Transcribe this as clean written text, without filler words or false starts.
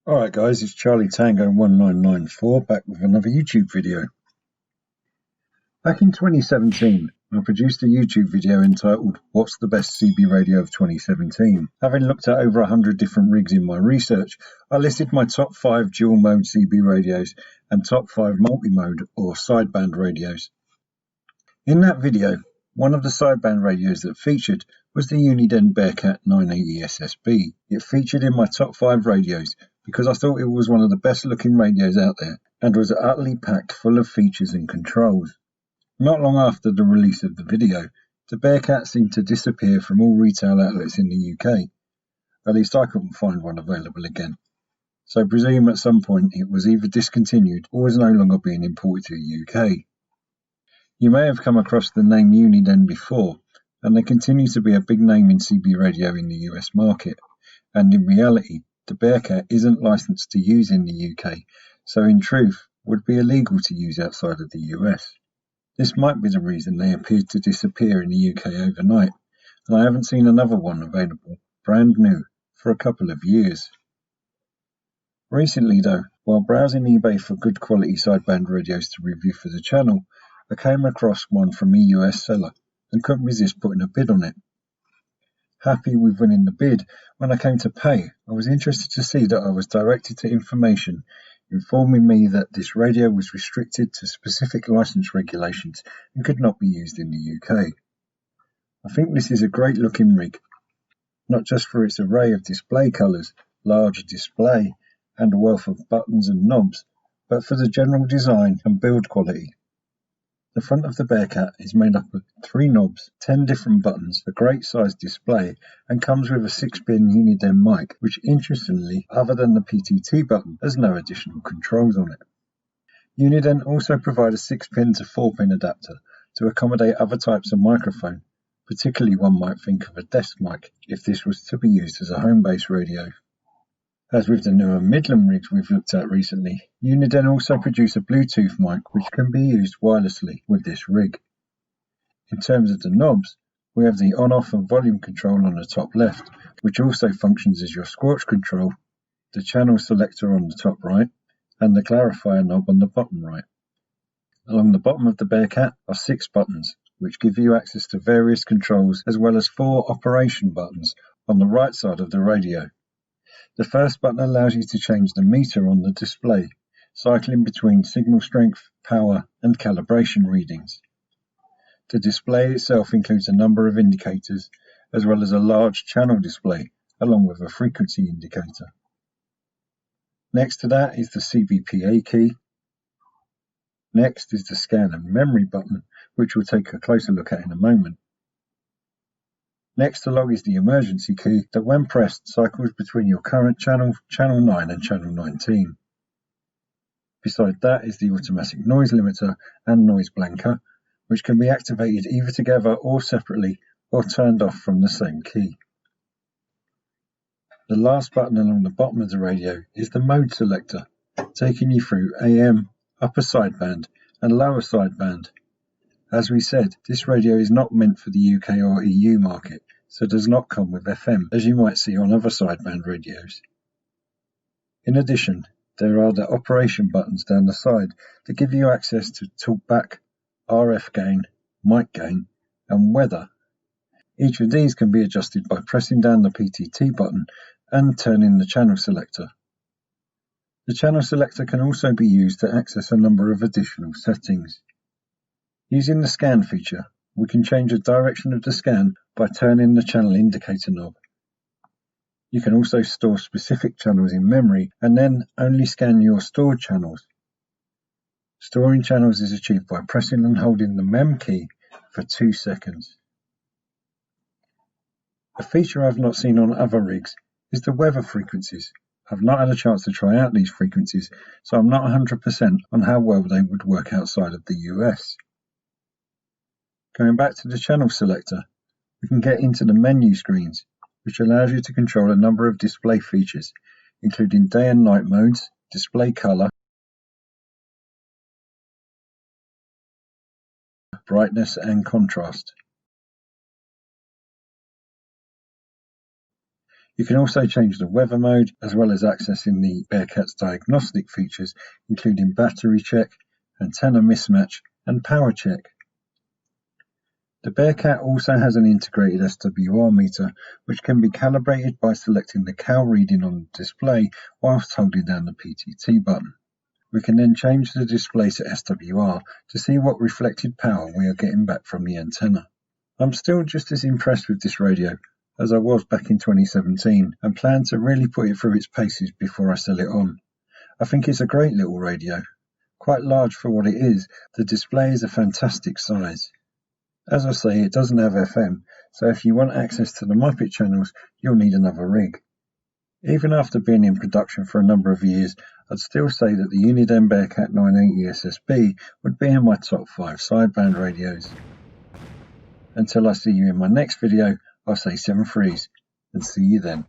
Alright guys, it's Charlie Tango 1994 back with another YouTube video. Back in 2017, I produced a YouTube video entitled What's the Best CB Radio of 2017? Having looked at over 100 different rigs in my research, I listed my top 5 dual mode CB radios and top 5 multimode or sideband radios. In that video, one of the sideband radios that featured was the Uniden Bearcat 980SSB. It featured in my top 5 radios because I thought it was one of the best looking radios out there and was utterly packed full of features and controls. Not long after the release of the video, the Bearcat seemed to disappear from all retail outlets in the UK. At least I couldn't find one available again. So I presume at some point it was either discontinued or was no longer being imported to the UK. You may have come across the name Uniden before, and they continue to be a big name in CB radio in the US market. And in reality, the Bearcat isn't licensed to use in the UK, so in truth would be illegal to use outside of the US. This might be the reason they appeared to disappear in the UK overnight, and I haven't seen another one available, brand new, for a couple of years. Recently though, while browsing eBay for good quality sideband radios to review for the channel, I came across one from a US seller and couldn't resist putting a bid on it. Happy with winning the bid, when I came to pay, I was interested to see that I was directed to information informing me that this radio was restricted to specific license regulations and could not be used in the UK. I think this is a great looking rig, not just for its array of display colours, large display, and a wealth of buttons and knobs, but for the general design and build quality. The front of the Bearcat is made up of 3 knobs, 10 different buttons, a great sized display, and comes with a 6-pin Uniden mic, which interestingly, other than the PTT button, has no additional controls on it. Uniden also provide a 6-pin to 4-pin adapter to accommodate other types of microphone, particularly one might think of a desk mic if this was to be used as a home-based radio. As with the newer Midland rigs we've looked at recently, Uniden also produce a Bluetooth mic which can be used wirelessly with this rig. In terms of the knobs, we have the on-off and volume control on the top left, which also functions as your squelch control, the channel selector on the top right, and the clarifier knob on the bottom right. Along the bottom of the Bearcat are 6 buttons, which give you access to various controls as well as 4 operation buttons on the right side of the radio. The first button allows you to change the meter on the display, cycling between signal strength, power, and calibration readings. The display itself includes a number of indicators, as well as a large channel display, along with a frequency indicator. Next to that is the CBPA key. Next is the scan and memory button, which we'll take a closer look at in a moment. Next to log is the emergency key that when pressed cycles between your current channel, channel 9 and channel 19. Beside that is the automatic noise limiter and noise blanker, which can be activated either together or separately or turned off from the same key. The last button along the bottom of the radio is the mode selector, taking you through AM, upper sideband and lower sideband. As we said, this radio is not meant for the UK or EU market, so does not come with FM, as you might see on other sideband radios. In addition, there are the operation buttons down the side that give you access to talkback, RF gain, mic gain, and weather. Each of these can be adjusted by pressing down the PTT button and turning the channel selector. The channel selector can also be used to access a number of additional settings. Using the scan feature, we can change the direction of the scan by turning the channel indicator knob. You can also store specific channels in memory and then only scan your stored channels. Storing channels is achieved by pressing and holding the mem key for 2 seconds. A feature I've not seen on other rigs is the weather frequencies. I've not had a chance to try out these frequencies, so I'm not 100% on how well they would work outside of the US. Going back to the channel selector, we can get into the menu screens, which allows you to control a number of display features, including day and night modes, display color, brightness and contrast. You can also change the weather mode, as well as accessing the Bearcat's diagnostic features, including battery check, antenna mismatch, and power check. The Bearcat also has an integrated SWR meter, which can be calibrated by selecting the cal reading on the display whilst holding down the PTT button. We can then change the display to SWR to see what reflected power we are getting back from the antenna. I'm still just as impressed with this radio as I was back in 2017 and plan to really put it through its paces before I sell it on. I think it's a great little radio. Quite large for what it is, the display is a fantastic size. As I say, it doesn't have FM, so if you want access to the Muppet channels, you'll need another rig. Even after being in production for a number of years, I'd still say that the Uniden Bearcat 980SSB would be in my top 5 sideband radios. Until I see you in my next video, I'll say 7 threes, and see you then.